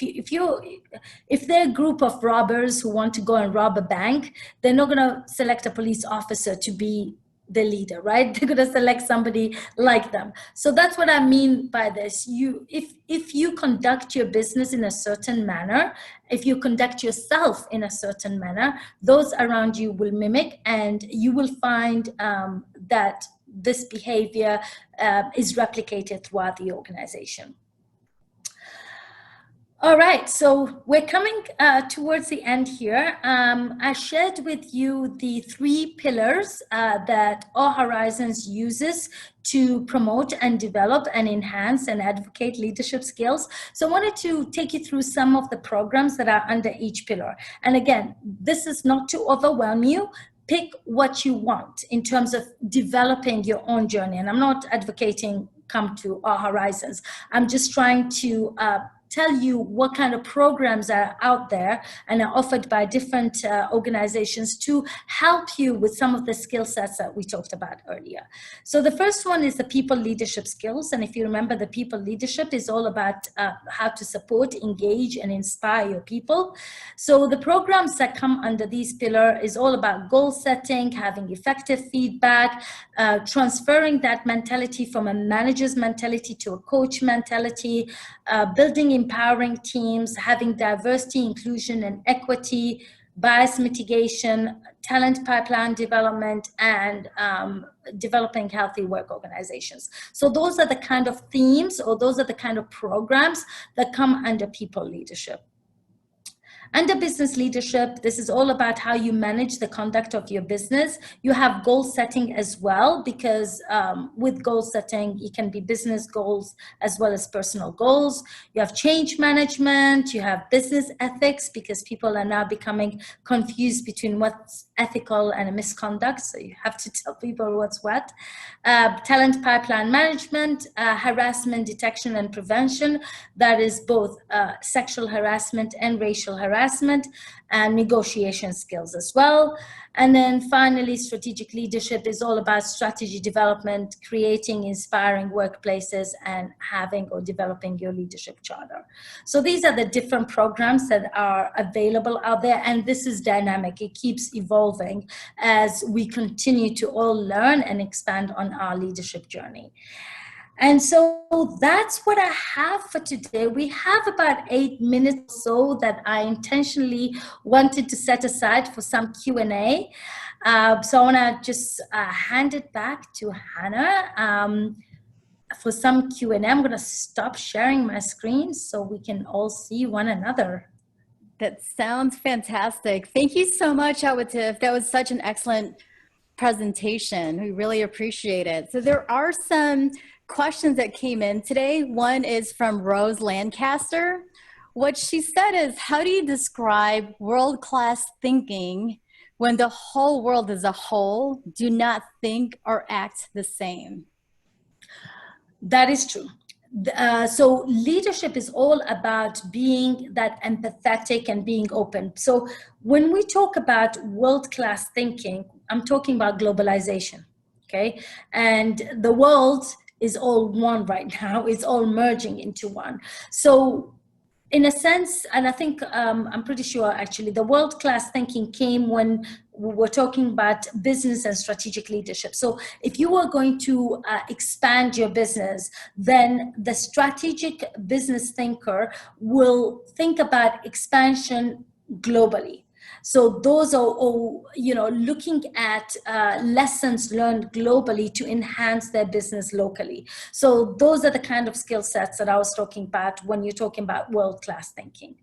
If they're a group of robbers who want to go and rob a bank, they're not going to select a police officer to be the leader, right? They're going to select somebody like them. So that's what I mean by this. If you conduct your business in a certain manner, if you conduct yourself in a certain manner, those around you will mimic, and you will find that this behavior is replicated throughout the organization. All right, so we're coming towards the end here. I shared with you the 3 pillars that All Horizons uses to promote and develop and enhance and advocate leadership skills. So I wanted to take you through some of the programs that are under each pillar. And again, this is not to overwhelm you. Pick what you want in terms of developing your own journey. And I'm not advocating come to All Horizons. I'm just trying to tell you what kind of programs are out there and are offered by different organizations to help you with some of the skill sets that we talked about earlier. So the first one is the people leadership skills. And if you remember, the people leadership is all about how to support, engage, and inspire your people. So the programs that come under these pillars is all about goal setting, having effective feedback, transferring that mentality from a manager's mentality to a coach mentality, building empowering teams, having diversity, inclusion, and equity, bias mitigation, talent pipeline development, and developing healthy work organizations. So those are the kind of themes, or those are the kind of programs that come under people leadership. Under business leadership, this is all about how you manage the conduct of your business. You have goal setting as well, because with goal setting, it can be business goals as well as personal goals. You have change management, you have business ethics, because people are now becoming confused between what's ethical and a misconduct. So you have to tell people what's what. Talent pipeline management, harassment detection and prevention. That is both sexual harassment and racial harassment, and negotiation skills as well. And then finally, strategic leadership is all about strategy development, creating inspiring workplaces, and having or developing your leadership charter. So these are the different programs that are available out there, and this is dynamic. It keeps evolving as we continue to all learn and expand on our leadership journey. And so that's what I have for today. We have about 8 minutes or so that I intentionally wanted to set aside for some Q&A. So I want to just hand it back to Hannah for some Q&A. I'm going to stop sharing my screen so we can all see one another. That sounds fantastic. Thank you so much, Awatif. That was such an excellent presentation. We really appreciate it. So there are some questions that came in today. One is from Rose Lancaster. What she said is, how do you describe world-class thinking when the whole world as a whole do not think or act the same? That is true. So leadership is all about being that empathetic and being open. So when we talk about world-class thinking, I'm talking about globalization. okay? And the world is all one right now. It's all merging into one. So in a sense, and I think I'm pretty sure actually the world-class thinking came when we were talking about business and strategic leadership. So if you are going to expand your business, then the strategic business thinker will think about expansion globally. So those are all, looking at lessons learned globally to enhance their business locally. So those are the kind of skill sets that I was talking about when you're talking about world-class thinking.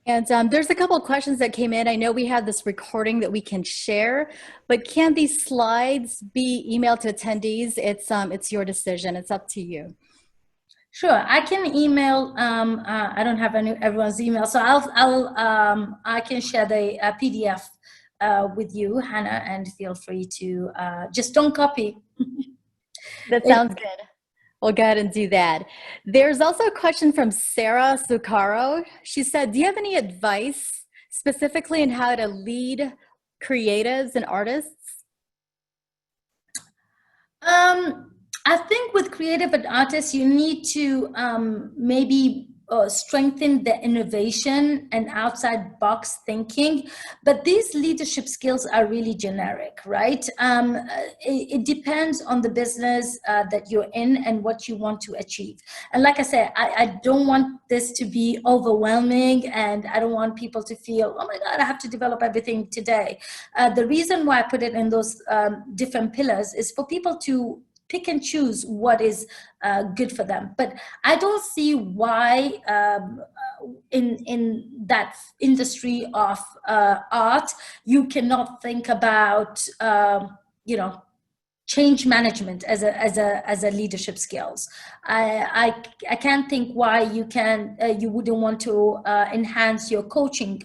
And there's a couple of questions that came in. I know we have this recording that we can share, but can these slides be emailed to attendees? It's your decision. It's up to you. Sure, I can email. I don't have everyone's email, so I can share the PDF with you, Hannah, and feel free to just don't copy. That sounds good. We'll go ahead and do that. There's also a question from Sarah Zuccaro. She said, do you have any advice specifically on how to lead creatives and artists? I think with creative and artists, you need to maybe strengthen the innovation and outside box thinking. But these leadership skills are really generic, right? It depends on the business that you're in and what you want to achieve. And like I said, I don't want this to be overwhelming, and I don't want people to feel, oh my God, I have to develop everything today. The reason why I put it in those different pillars is for people to pick and choose what is good for them. But I don't see why in that industry of art, you cannot think about, change management as a leadership skills. I can't think why you wouldn't want to enhance your coaching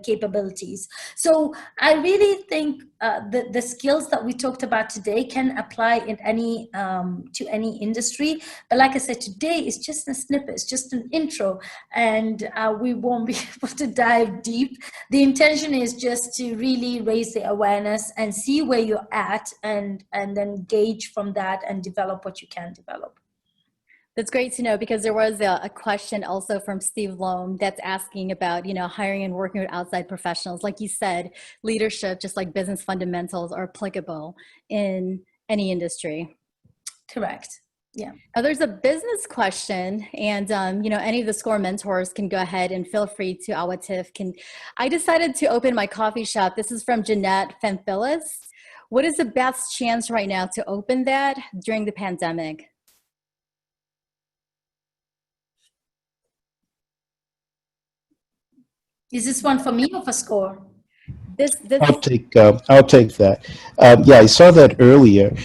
capabilities. So I really think the skills that we talked about today can apply in any to any industry. But like I said, today is just a snippet, it's just an intro, and we won't be able to dive deep. The intention is just to really raise the awareness and see where you're at, and then gauge from that and develop what you can develop. That's great to know, because there was a question also from Steve Loam that's asking about, hiring and working with outside professionals. Like you said, leadership, just like business fundamentals, are applicable in any industry. Correct. Yeah. Now there's a business question, and any of the SCORE mentors can go ahead and feel free to. Awatif can. I decided to open my coffee shop. This is from Jeanette Fanphilis. What is the best chance right now to open that during the pandemic? Is this one for me or for SCORE? I'll take that. Yeah, I saw that earlier.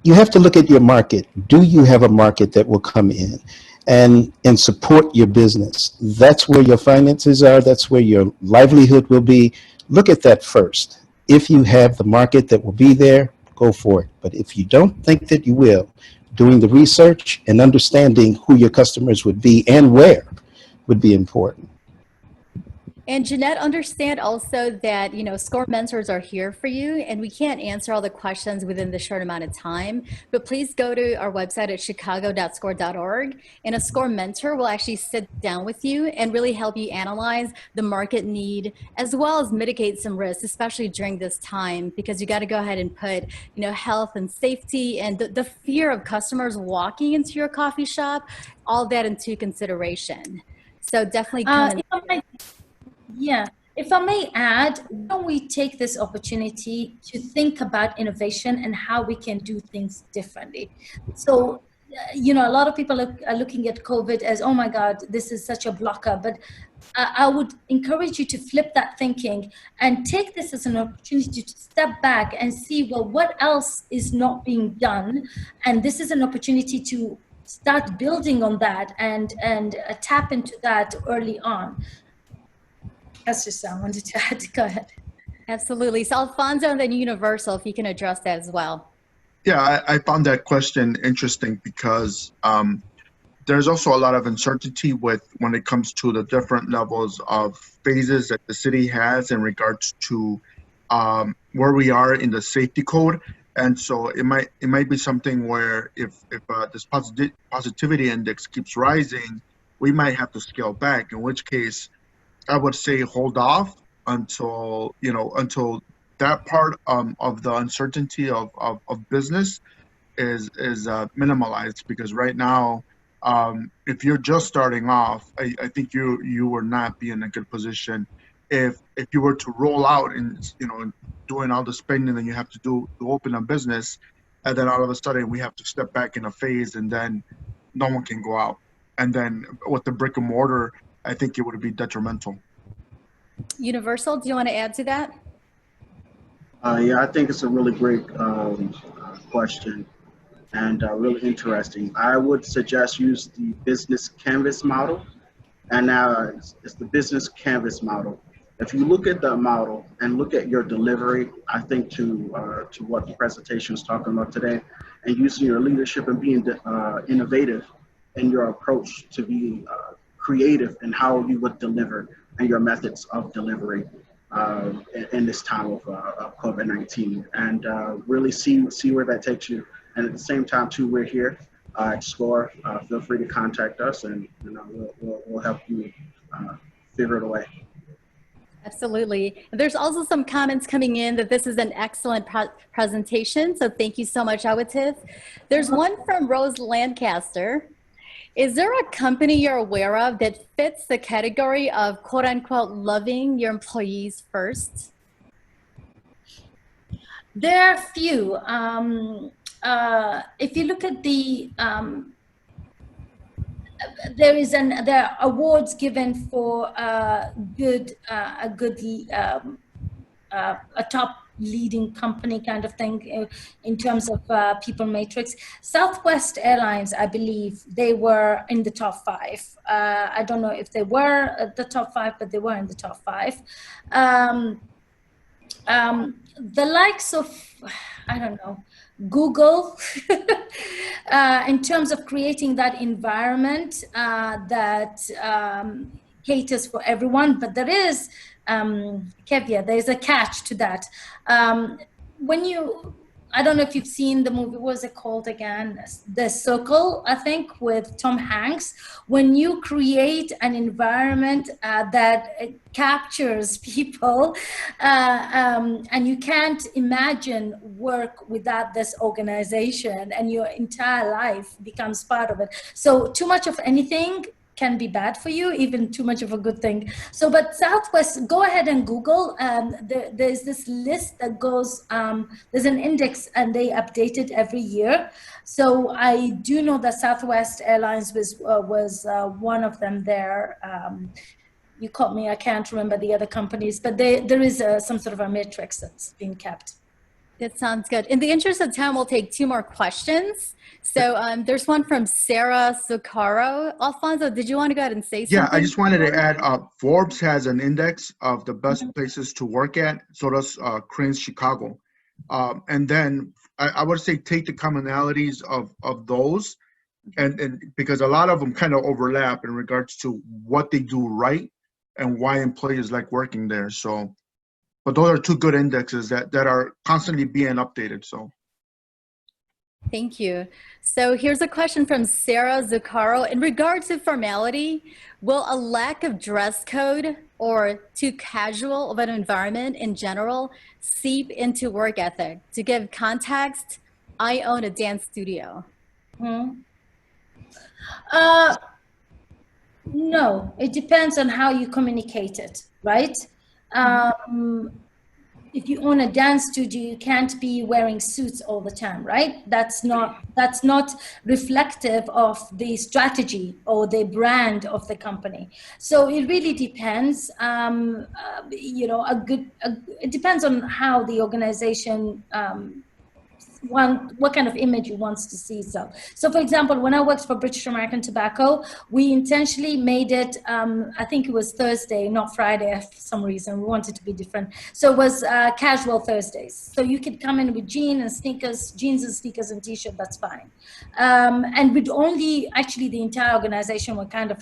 You have to look at your market. Do you have a market that will come in and support your business? That's where your finances are. That's where your livelihood will be. Look at that first. If you have the market that will be there, go for it. But if you don't think that you will, doing the research and understanding who your customers would be and where would be important. And Jeanette, understand also that, SCORE mentors are here for you, and we can't answer all the questions within the short amount of time, but please go to our website at chicago.score.org, and a SCORE mentor will actually sit down with you and really help you analyze the market need, as well as mitigate some risks, especially during this time, because you got to go ahead and put, health and safety and the fear of customers walking into your coffee shop, all that into consideration. So definitely come in. Yeah, if I may add, why don't we take this opportunity to think about innovation and how we can do things differently? So, a lot of people are looking at COVID as, oh my God, this is such a blocker. But I would encourage you to flip that thinking and take this as an opportunity to step back and see, well, what else is not being done? And this is an opportunity to start building on that and tap into that early on. That's just I wanted to add. Go ahead. Absolutely. So Alfonso and then Universal, if you can address that as well. Yeah, I found that question interesting because there's also a lot of uncertainty when it comes to the different levels of phases that the city has in regards to where we are in the safety code. And so it might be something where if this positivity index keeps rising, we might have to scale back, in which case I would say hold off until that part of the uncertainty of business is minimalized. Because right now, if you're just starting off, I think you will not be in a good position. If you were to roll out and doing all the spending that you have to do to open a business, and then all of a sudden we have to step back in a phase, and then no one can go out. And then with the brick and mortar, I think it would be detrimental. Universal, do you want to add to that? Yeah, I think it's a really great question and really interesting. I would suggest use the business canvas model. And now it's the business canvas model. If you look at the model and look at your delivery, I think to what the presentation is talking about today, and using your leadership and being innovative in your approach to be creative in how you would deliver and your methods of delivery in this time of COVID-19, and really see where that takes you. And at the same time, too, we're here. Explore. Feel free to contact us, and we'll help you figure it away. Absolutely. There's also some comments coming in that this is an excellent presentation, so thank you so much, Awatif. There's one from Rose Lancaster. Is there a company you're aware of that fits the category of quote unquote loving your employees first? There are a few. If you look at the there are awards given for a top leading company kind of thing in terms of people matrix. Southwest Airlines, I believe they were in the top 5. I don't know if they were at the top 5, but they were in the top 5. The likes of, I don't know, Google, in terms of creating that environment that caters for everyone, but there is caveat, there is a catch to that. I don't know if you've seen the movie, what was it called again? The Circle, I think, with Tom Hanks. When you create an environment that captures people, and you can't imagine work without this organization, and your entire life becomes part of it. So too much of anything can be bad for you, even too much of a good thing. So, but Southwest, go ahead and Google. There's this list that goes, there's an index and they update it every year. So I do know that Southwest Airlines was one of them there. You caught me, I can't remember the other companies, but there is some sort of a matrix that's being kept. That sounds good. In the interest of time, we'll take 2 more questions. So there's one from Sarah Zuccaro. Alfonso, did you want to go ahead and say something? Yeah, I just wanted to add, Forbes has an index of the best places to work at. So does Crain's Chicago. And then I would say take the commonalities of those, and because a lot of them kind of overlap in regards to what they do right and why employees like working there. So, but those are 2 good indexes that are constantly being updated. So. Thank you. So here's a question from Sarah Zuccaro. In regards to formality, will a lack of dress code or too casual of an environment in general seep into work ethic? To give context, I own a dance studio. No, it depends on how you communicate it, right? If you own a dance studio, you can't be wearing suits all the time, right? That's not reflective of the strategy or the brand of the company. So it really depends. It depends on how the organization what kind of image it wants to see itself. So for example, when I worked for British American Tobacco, we intentionally made it, I think it was Thursday, not Friday for some reason. We wanted to be different. So it was casual Thursdays. So you could come in with jeans and sneakers and t-shirt, that's fine. And we'd only, actually the entire organization were kind of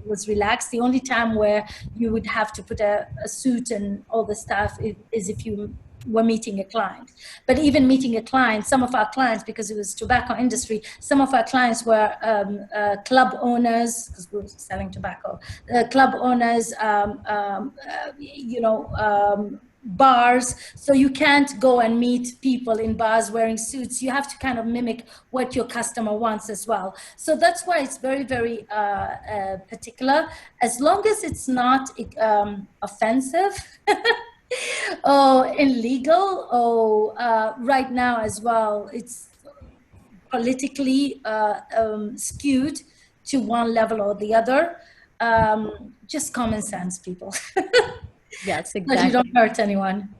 was relaxed. The only time where you would have to put a suit and all the stuff is if you were meeting a client. But even meeting a client, some of our clients, because it was tobacco industry, some of our clients were club owners, because we were selling tobacco, club owners, bars. So you can't go and meet people in bars wearing suits. You have to kind of mimic what your customer wants as well. So that's why it's very, very particular. As long as it's not offensive or illegal, or right now as well, it's politically skewed to one level or the other. Just common sense, people. Yes, But exactly. you don't hurt anyone.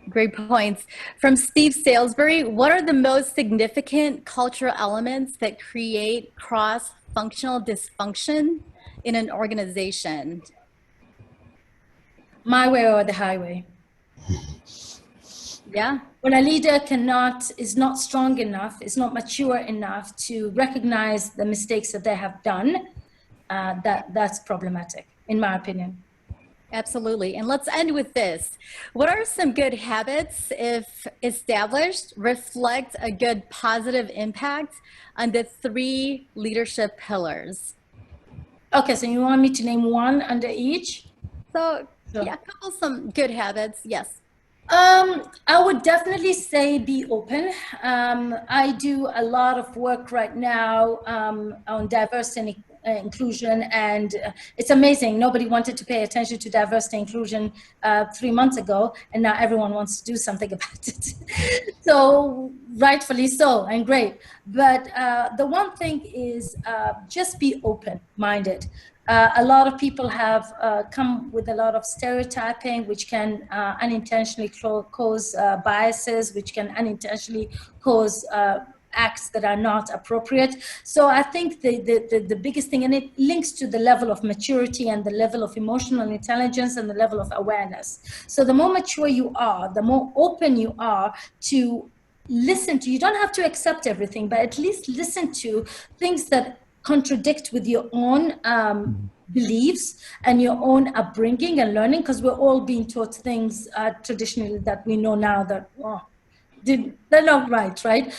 Great points. From Steve Salisbury, what are the most significant cultural elements that create cross-functional dysfunction in an organization? My way or the highway. Yeah. When a leader is not strong enough, is not mature enough to recognize the mistakes that they have done, that's problematic, in my opinion. Absolutely. And let's end with this. What are some good habits, if established, reflect a good positive impact on the 3 leadership pillars? Okay, so you want me to name one under each? So, Sure. yeah, some good habits. Yes. I would definitely say be open. I do a lot of work right now on diversity and inclusion, and it's amazing. Nobody wanted to pay attention to diversity and inclusion 3 months ago, and now everyone wants to do something about it. So rightfully so, and great. But the one thing is just be open-minded. A lot of people have come with a lot of stereotyping, which can unintentionally cause biases, which can unintentionally cause acts that are not appropriate. So I think the biggest thing, and it links to the level of maturity and the level of emotional intelligence and the level of awareness. So the more mature you are, the more open you are to listen to, you don't have to accept everything, but at least listen to things that contradict with your own beliefs and your own upbringing and learning, because we're all being taught things traditionally that we know now that they're not right, right?